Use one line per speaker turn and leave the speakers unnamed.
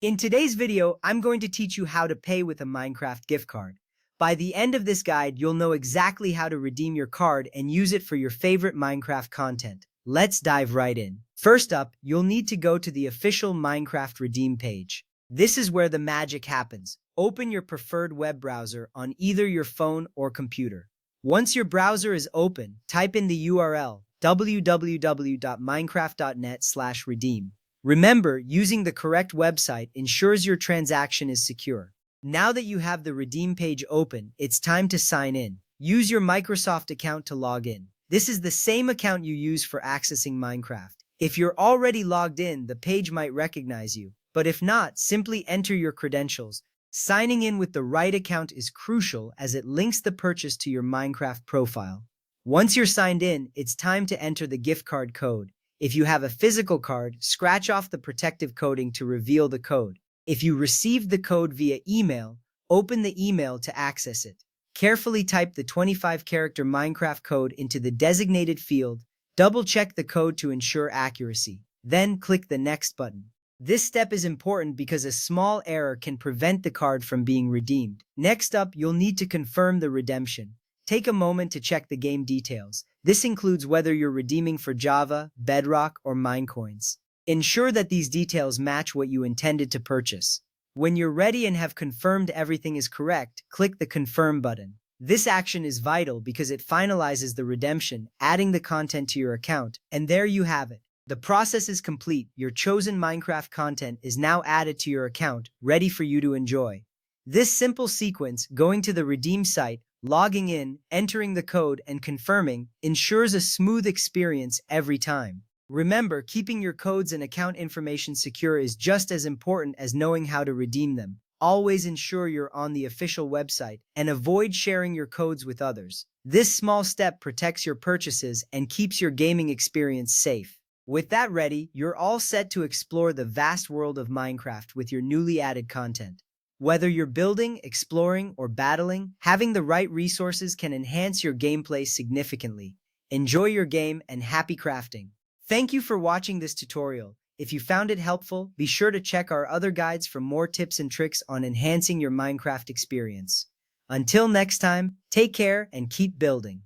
In today's video, I'm going to teach you how to pay with a Minecraft gift card. By the end of this guide, you'll know exactly how to redeem your card and use it for your favorite Minecraft content. Let's dive right in. First up, you'll need to go to the official Minecraft redeem page. This is where the magic happens. Open your preferred web browser on either your phone or computer. Once your browser is open, type in the URL www.minecraft.net/redeem. Remember, using the correct website ensures your transaction is secure. Now that you have the redeem page open, it's time to sign in. Use your Microsoft account to log in. This is the same account you use for accessing Minecraft. If you're already logged in, the page might recognize you. But if not, simply enter your credentials. Signing in with the right account is crucial as it links the purchase to your Minecraft profile. Once you're signed in, it's time to enter the gift card code. If you have a physical card, scratch off the protective coating to reveal the code. If you received the code via email, open the email to access it. Carefully type the 25-character Minecraft code into the designated field. Double-check the code to ensure accuracy. Then click the Next button. This step is important because a small error can prevent the card from being redeemed. Next up, you'll need to confirm the redemption. Take a moment to check the game details. This includes whether you're redeeming for Java, Bedrock, or Minecoins. Ensure that these details match what you intended to purchase. When you're ready and have confirmed everything is correct, click the Confirm button. This action is vital because it finalizes the redemption, adding the content to your account, and there you have it. The process is complete. Your chosen Minecraft content is now added to your account, ready for you to enjoy. This simple sequence, going to the redeem site, logging in, entering the code, and confirming, ensures a smooth experience every time. Remember, keeping your codes and account information secure is just as important as knowing how to redeem them. Always ensure you're on the official website and avoid sharing your codes with others. This small step protects your purchases and keeps your gaming experience safe. With that ready, you're all set to explore the vast world of Minecraft with your newly added content. Whether you're building, exploring, or battling, having the right resources can enhance your gameplay significantly. Enjoy your game and happy crafting. Thank you for watching this tutorial. If you found it helpful, be sure to check our other guides for more tips and tricks on enhancing your Minecraft experience. Until next time, take care and keep building.